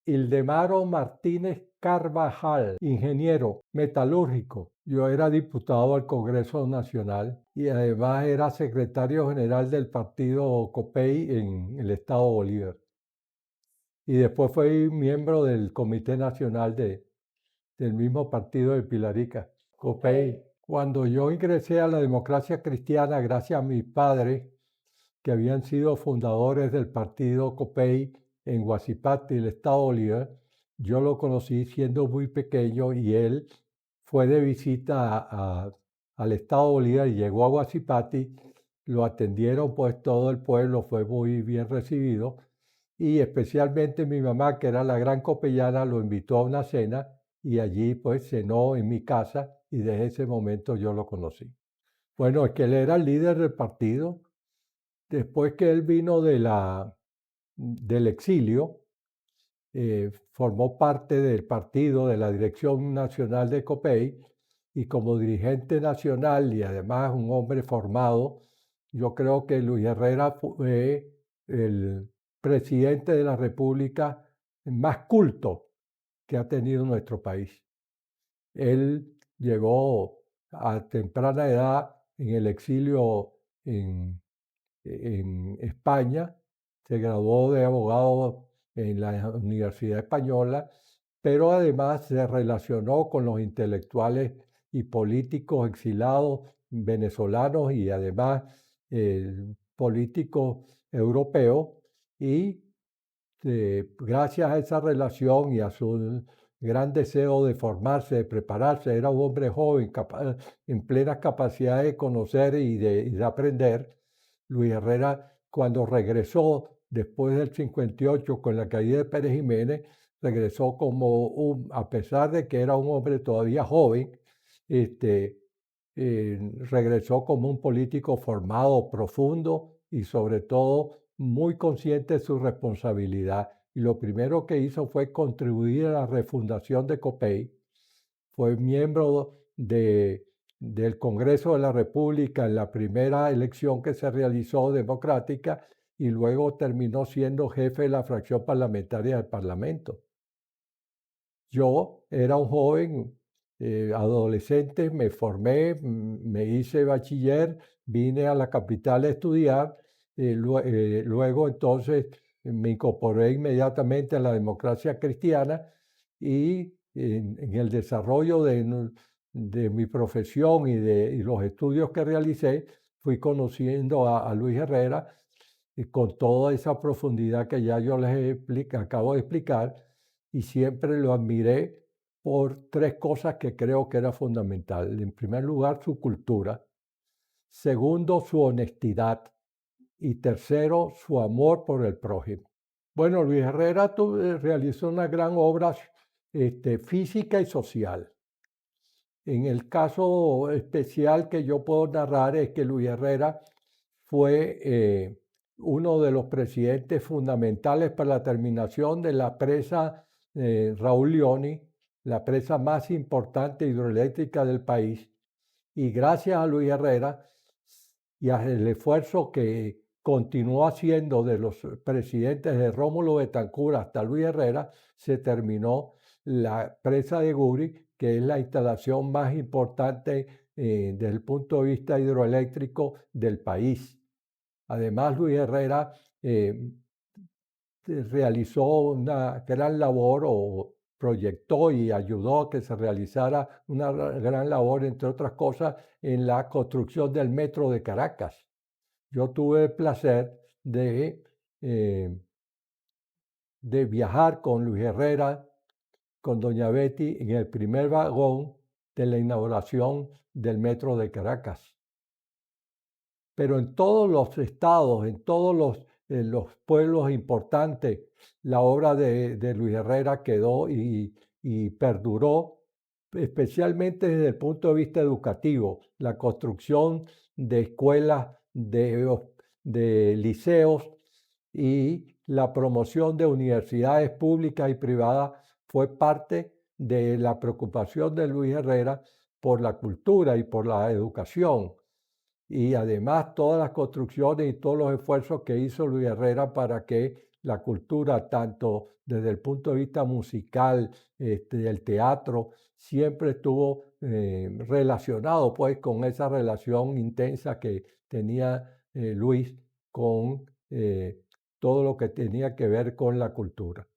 Ildemaro Martínez Carvajal, ingeniero metalúrgico. Yo era diputado al Congreso Nacional y además era secretario general del partido COPEI en el estado Bolívar. Y después fui miembro del Comité Nacional del mismo partido de Pilarica, COPEI. Cuando yo ingresé a la democracia cristiana, gracias a mis padres, que habían sido fundadores del partido COPEI en Huachipato, el estado Bolívar, yo lo conocí siendo muy pequeño y él fue de visita al estado Bolívar y llegó a Huachipati, lo atendieron pues todo el pueblo, fue muy bien recibido y especialmente mi mamá, que era la gran copellana, lo invitó a una cena y allí pues cenó en mi casa y desde ese momento yo lo conocí. Bueno, es que él era el líder del partido. Después que él vino del exilio, formó parte del partido, de la Dirección Nacional de COPEI, y como dirigente nacional y además un hombre formado, yo creo que Luis Herrera fue el presidente de la República más culto que ha tenido nuestro país. Él llegó a temprana edad en el exilio en España, se graduó de abogado en la Universidad Española, pero además se relacionó con los intelectuales y políticos exilados venezolanos y además políticos europeos y gracias a esa relación y a su gran deseo de formarse, de prepararse, era un hombre joven, en plenas capacidades de conocer y de aprender. Luis Herrera, cuando regresó después del 58 con la caída de Pérez Jiménez, regresó a pesar de que era un hombre todavía joven, este, regresó como un político formado, profundo y sobre todo muy consciente de su responsabilidad. Y lo primero que hizo fue contribuir a la refundación de COPEI. Fue miembro del Congreso de la República en la primera elección que se realizó democrática y luego terminó siendo jefe de la fracción parlamentaria del Parlamento. Yo era un joven adolescente, me formé, me hice bachiller, vine a la capital a estudiar, luego entonces me incorporé inmediatamente a la democracia cristiana y en el desarrollo de mi profesión y los estudios que realicé, fui conociendo a Luis Herrera con toda esa profundidad que ya yo les acabo de explicar y siempre lo admiré por tres cosas que creo que era fundamental. En primer lugar, su cultura. Segundo, su honestidad. Y tercero, su amor por el prójimo. Bueno, Luis Herrera realizó una gran obra física y social. En el caso especial que yo puedo narrar es que Luis Herrera fue uno de los presidentes fundamentales para la terminación de la presa Raúl Leoni, la presa más importante hidroeléctrica del país. Y gracias a Luis Herrera y al esfuerzo que continuó haciendo de los presidentes de Rómulo Betancourt hasta Luis Herrera, se terminó la presa de Guri, que es la instalación más importante desde el punto de vista hidroeléctrico del país. Además, Luis Herrera realizó una gran labor o proyectó y ayudó a que se realizara una gran labor, entre otras cosas, en la construcción del metro de Caracas. Yo tuve el placer eh, de viajar con Luis Herrera, con doña Betty, en el primer vagón de la inauguración del metro de Caracas. Pero en todos los estados, en todos los pueblos importantes, la obra de Luis Herrera quedó y perduró, especialmente desde el punto de vista educativo, la construcción de escuelas, de liceos y la promoción de universidades públicas y privadas fue parte de la preocupación de Luis Herrera por la cultura y por la educación. y además todas las construcciones y todos los esfuerzos que hizo Luis Herrera para que la cultura, tanto desde el punto de vista musical, el teatro, siempre estuvo relacionado pues con esa relación intensa que tenía Luis con todo lo que tenía que ver con la cultura.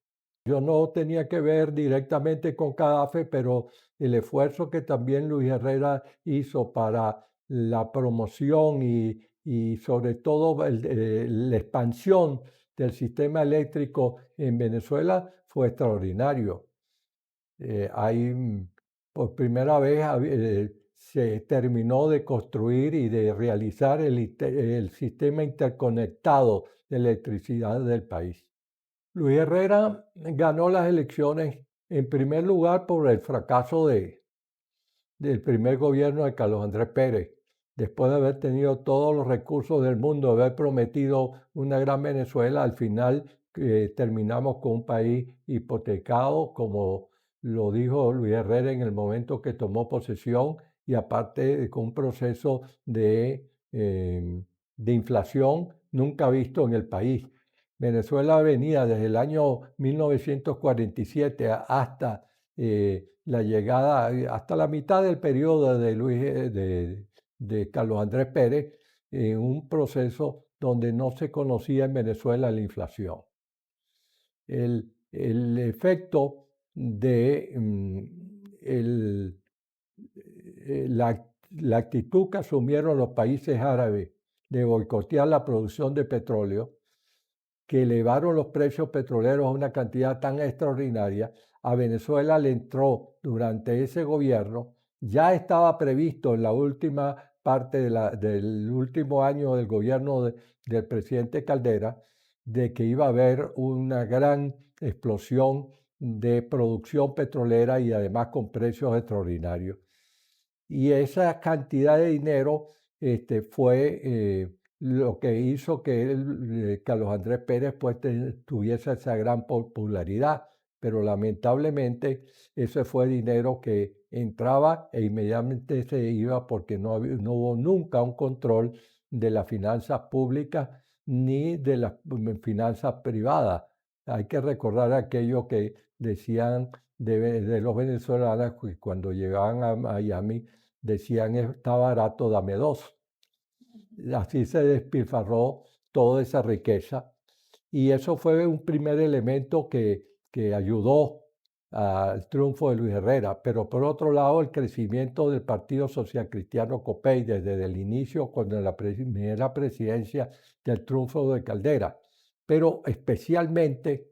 Yo no tenía que ver directamente con CADAFE, pero el esfuerzo que también Luis Herrera hizo para la promoción y sobre todo la expansión del sistema eléctrico en Venezuela fue extraordinario. Por primera vez se terminó de construir y de realizar el sistema interconectado de electricidad del país. Luis Herrera ganó las elecciones en primer lugar por el fracaso del primer gobierno de Carlos Andrés Pérez, después de haber tenido todos los recursos del mundo, haber prometido una gran Venezuela, al final terminamos con un país hipotecado, como lo dijo Luis Herrera en el momento que tomó posesión, y aparte con un proceso de inflación nunca visto en el país. Venezuela venía desde el año 1947 hasta la llegada, hasta la mitad del periodo de Carlos Andrés Pérez, en un proceso donde no se conocía en Venezuela la inflación. El efecto de la actitud que asumieron los países árabes de boicotear la producción de petróleo, que elevaron los precios petroleros a una cantidad tan extraordinaria, a Venezuela le entró durante ese gobierno, ya estaba previsto en la última parte del último año del gobierno del presidente Caldera, de que iba a haber una gran explosión de producción petrolera y además con precios extraordinarios. Y esa cantidad de dinero fue lo que hizo que Carlos Andrés Pérez pues, tuviese esa gran popularidad, pero lamentablemente ese fue dinero que entraba e inmediatamente se iba porque no hubo nunca un control de las finanzas públicas ni de las finanzas privadas. Hay que recordar aquello que decían de los venezolanos que cuando llegaban a Miami decían está barato, dame dos. Así se despilfarró toda esa riqueza y eso fue un primer elemento que ayudó al triunfo de Luis Herrera. Pero por otro lado, el crecimiento del Partido Social Cristiano Copey desde el inicio, con la primera presidencia del triunfo de Caldera. Pero especialmente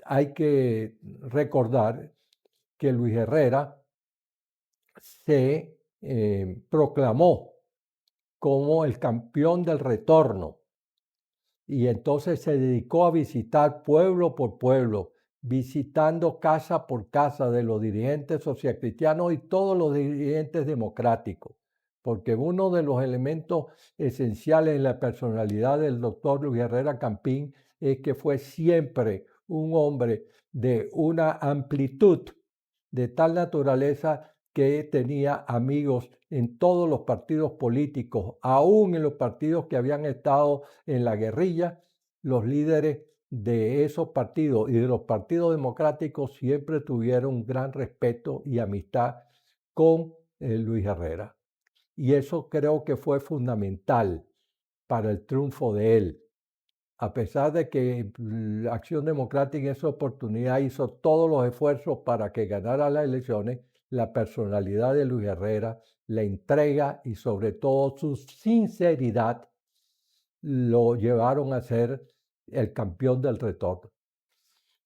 hay que recordar que Luis Herrera se proclamó como el campeón del retorno y entonces se dedicó a visitar pueblo por pueblo, visitando casa por casa de los dirigentes socialcristianos y todos los dirigentes democráticos, porque uno de los elementos esenciales en la personalidad del doctor Luis Herrera Campín es que fue siempre un hombre de una amplitud de tal naturaleza que tenía amigos en todos los partidos políticos, aún en los partidos que habían estado en la guerrilla. Los líderes de esos partidos y de los partidos democráticos siempre tuvieron un gran respeto y amistad con Luis Herrera. Y eso creo que fue fundamental para el triunfo de él. A pesar de que la Acción Democrática en esa oportunidad hizo todos los esfuerzos para que ganara las elecciones, la personalidad de Luis Herrera, la entrega y sobre todo su sinceridad lo llevaron a ser el campeón del retorno.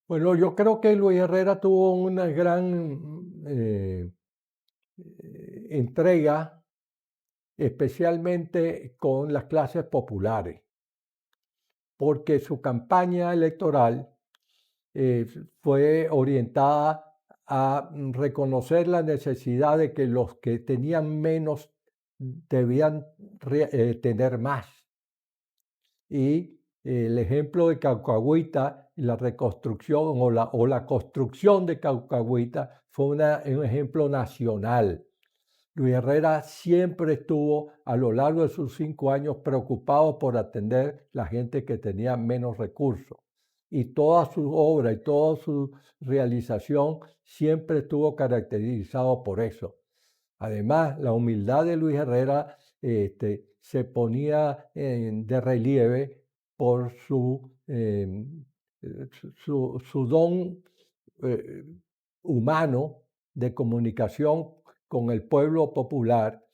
Bueno, yo creo que Luis Herrera tuvo una gran entrega, especialmente con las clases populares, porque su campaña electoral fue orientada a reconocer la necesidad de que los que tenían menos debían tener más. Y el ejemplo de Caucahuita, la reconstrucción o la construcción de Caucahuita fue un ejemplo nacional. Luis Herrera siempre estuvo a lo largo de sus 5 años preocupado por atender la gente que tenía menos recursos. Y toda su obra y toda su realización siempre estuvo caracterizado por eso. Además, la humildad de Luis Herrera se ponía de relieve por su don eh, humano de comunicación con el pueblo popular,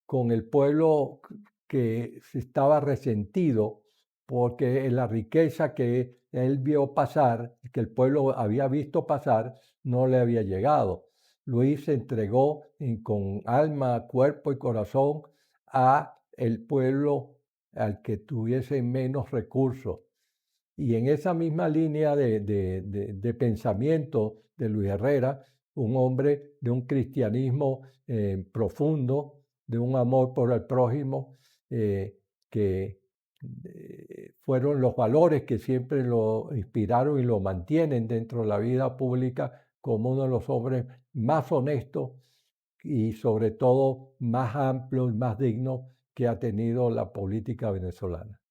con el pueblo que estaba resentido porque la riqueza que él vio pasar, que el pueblo había visto pasar, no le había llegado. Luis se entregó con alma, cuerpo y corazón a el pueblo al que tuviese menos recursos. Y en esa misma línea de pensamiento de Luis Herrera, un hombre de un cristianismo profundo, de un amor por el prójimo, que fueron los valores que siempre lo inspiraron y lo mantienen dentro de la vida pública como uno de los hombres más honestos y sobre todo más amplios y más dignos que ha tenido la política venezolana.